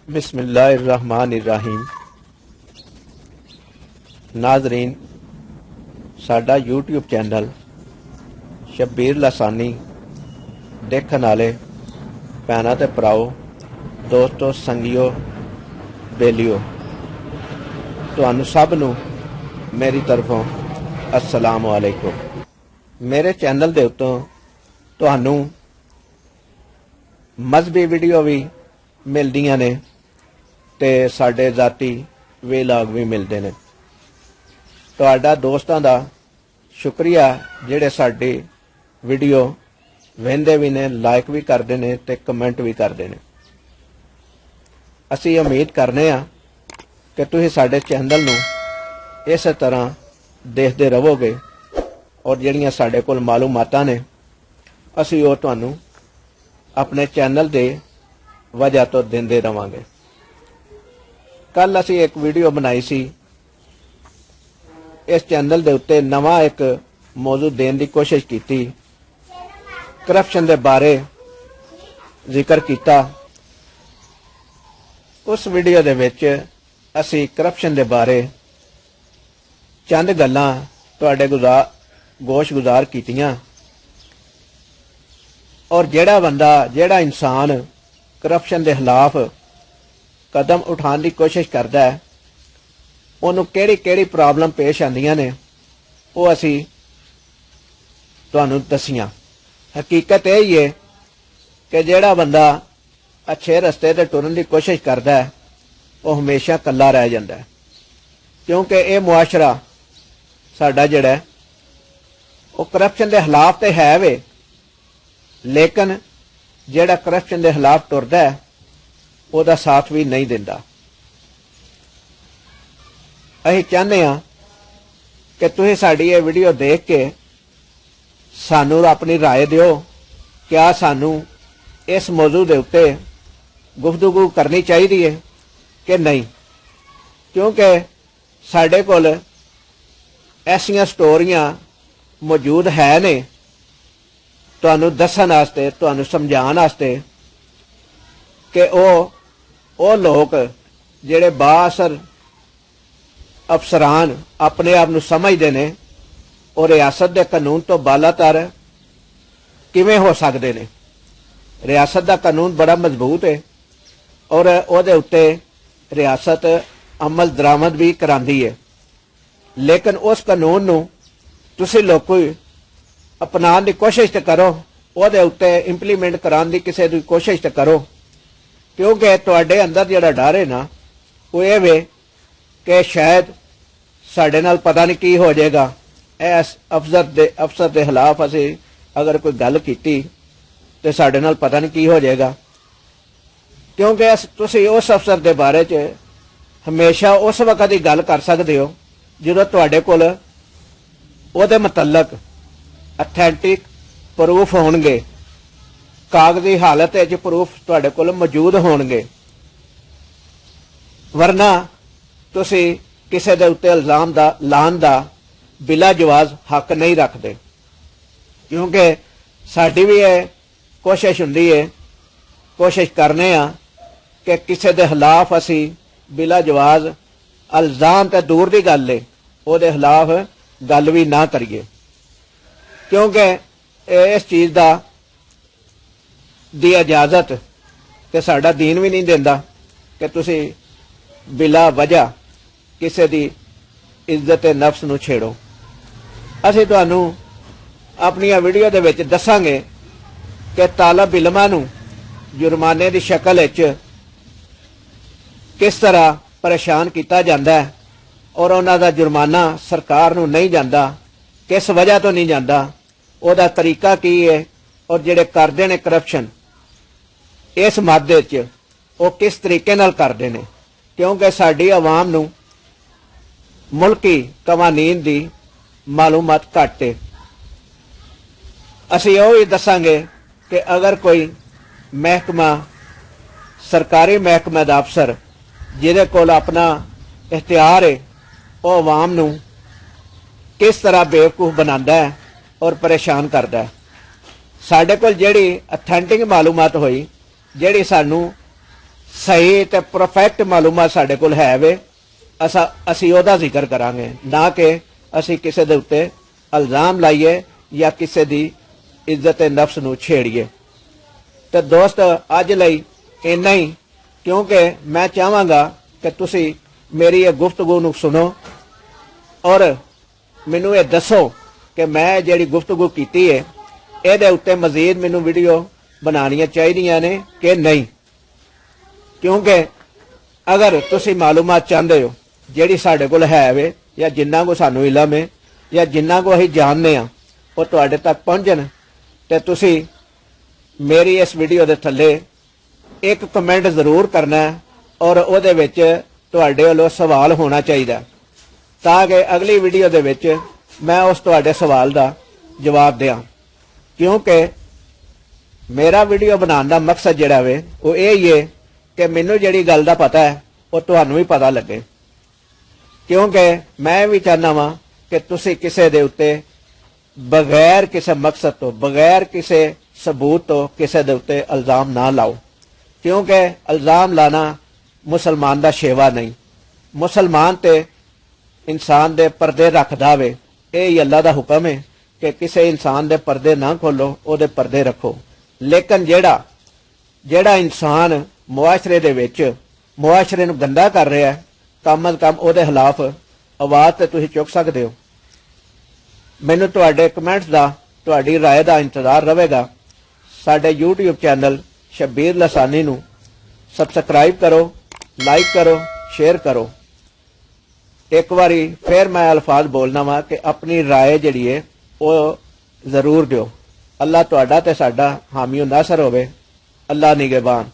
बिस्मिल्लाहिर्रहमानिर्रहीम। नाजरीन, साडा यूट्यूब चैनल शब्बीर लासानी देखने वाले भैनों ते भराओ, दोस्तों, संगियो, बेलियो, तुहानू सब नू मेरी तरफों अस्सलाम वालेकुम। मेरे चैनल दे उत्तों तुहानू मजहबी वीडियो भी मिलदियां ने ते साडे जाती व्लॉग भी मिलते हैं। तुहाडा दोस्तां दा शुक्रिया जिहड़े साडी वीडियो वेंदे भी ने, लाइक भी करते हैं ते कमेंट भी करते हैं। असी उम्मीद करने आ कि तुसीं साडे चैनल नू इस तरह देखते रहोगे और जिहड़ियां साडे कोल मालूमातां ने असी वो तुहानू अपने चैनल दे वजह तो देंदे रवांगे। कल असी एक वीडियो बनाई सी, इस चैनल दे उत्ते नवा एक मौजू देने की कोशिश की, करप्शन दे बारे जिक्र किया। उस वीडियो दे विच असी करप्शन दे बारे चंद गल्लां तुहाडे गोश गुजार कीतियां और जेड़ा बंदा जेड़ा इंसान करप्शन के खिलाफ कदम उठाने की कोशिश करता है, उन्होंने केड़ी केड़ी प्रॉब्लम पेश आंदियां ने वो असी तुहानू दसियां। हकीकत यही है कि जेड़ा बंदा अच्छे रस्ते ते टुरन की कोशिश करता है वो हमेशा कल्ला रह जाता है, क्योंकि ये मुआशरा साडा जिहड़ा है वो करप्शन के खिलाफ तो है वे, लेकिन जेड़ा करप्शन के खिलाफ टुरदा है उसदा साथ भी नहीं दिंदा। असीं चाहते हैं कि तुसीं साडी ये वीडियो देख के सानू अपनी राय दिओ, क्या सानू इस मौजू दे उत्ते गुफ्तगू करनी चाहिए है कि नहीं, क्योंकि साडे कोल ऐसियां स्टोरियां मौजूद है ने तुहानू दस्सण वास्ते, तुहानू समझाउण वास्ते कि ओ लोग जिहड़े बाअसर अफसरान अपने आप नू समझदे ने और रियासत के कानून तो बालातर किवें हो सकदे ने। रियासत का कानून बड़ा मजबूत है और उहदे उत्ते रियासत अमल दरामद भी करांदी है, लेकिन उस कानून नू तुसीं लोग अपनाने की कोशिश तो करो, उहदे उत्ते इंप्लीमेंट कराने की किसी की कोशिश तो करो, क्योंकि तुहाडे अंदर जिहड़ा डर है ना वो ये वे कि शायद साडे नाल पता नहीं की हो जाएगा। इस अफसर के खिलाफ असी अगर कोई गल कीती तो साडे नाल पता नहीं की हो जाएगा, क्योंकि तुसीं उस अफसर के बारे च हमेशा उस वक्त ही गल कर सकते हो जो तुहाडे कोल उहदे मुतलक अथेंटिक प्रूफ होणगे, कागजी हालत प्रूफ तुहाडे कोल मौजूद होणगे। वरना तुसी किसी दे उत्ते इल्जाम दा लाण दा बिला जवाज हक नहीं रखते, क्योंकि साडी भी ये कोशिश हुंदी है, कोशिश करने आ कि किसी दे खिलाफ असी बिला जवाज इल्जाम तो दूर की गल है उहदे खिलाफ गल भी ना करिए, क्योंकि इस चीज़ दी इजाजत तो साडा दीन भी नहीं देंदा कि तुसी बिला वजह किसी दी इज्जत नफ्स नू छेड़ो। असीं तुहानू अपनी वीडियो दे विच दसांगे कि तालब इलमां नू जुर्माने की शक्ल विच किस तरह परेशान किया जाता है और उन्हां दा जुर्माना सरकार नू नहीं जांदा, किस वजह तो नहीं जांदा, उहदा तरीका की है और जिहड़े करदे ने करप्शन इस मादे च वो किस तरीके नाल करदे ने, क्योंकि साडी आवाम नू मुल्की कवानीन दी मालूमात घट है। असीं वो भी दसांगे कि अगर कोई महकमा सरकारी महकमे दा अफसर जिहदे कोल अपना इख्तियार है वो आवाम नू किस तरह बेवकूफ बनाता है और परेशान करता है। साडे कोल जिहड़ी अथेंटिक मालूमात होई, जिहड़ी सानू सही ते परफेक्ट मालूमात साडे कोल है वे, असी ओहदा जिक्र करांगे, ना कि असी किसी दे उत्ते इल्जाम लाइए या किसी दी इज्जत नफ्स नूं छेड़िए। तो दोस्त अज लई इन्ना ही, क्योंकि मैं चाहांगा कि तुसी मेरी ये गुफ्तगू नूं सुनो और मैनू ये दसो कि मैं जिहड़ी गुफ्तगू कीती है इहदे उत्ते मजीद मैनू वीडियो बनानियां चाहिदियां ने कि नहीं। क्योंकि अगर तुसी मालूमात चाहते हो जिहड़ी साडे कोल है वे, या जिन्ना को सानू इलम है या जिन्ना को असीं जानते हैं वो तुहाडे तक पहुंचन, ते तुसी मेरी इस वीडियो दे थल्ले एक कमेंट जरूर करना है और उहदे विच तुहाडे वल्लों सवाल होना चाहिए, ताकि अगली वीडियो दे विच मैं उस तुहाडे सवाल का जवाब दियां। क्योंकि मेरा वीडियो बनाने का मकसद जिहड़ा वे वो यही है कि मैनू जिहड़ी गल दा पता है वो तुहानू भी पता लगे। क्योंकि मैं भी चाहना वा कि तुसी किसी दे उत्ते बगैर किसी मकसद तो, बगैर किसी सबूत तो किसी दे उत्ते इल्जाम ना लाओ। क्योंकि इल्जाम लाना मुसलमान दा शेवा नहीं। मुसलमान ते इंसान दे पर्दे रखदा वे, यही अल्लाह दा हुक्म है कि किसी इंसान दे पर्दे ना खोलो, ओदे पर्दे रखो। लेकिन जेड़ा इंसान मुआशरे दे विच मुआशरे नूं गंदा कर रहा है, कम अज कम ओदे खिलाफ आवाज़ ते तुसीं चुक सकदे हो। मैनूं तुहाडे कमेंट्स दा, तुहाडी राय दा इंतजार रहेगा। साडे यूट्यूब चैनल शब्बीर लसानी नूं सबसक्राइब करो, लाइक करो, शेयर करो। एक बारी फिर मैं अल्फाज बोलना वा कि अपनी राय जिहड़ी है वो जरूर दिओ। अल्लाह तुहाडा ते साडा हामी नासर होवे। अल्लाह निगहबान।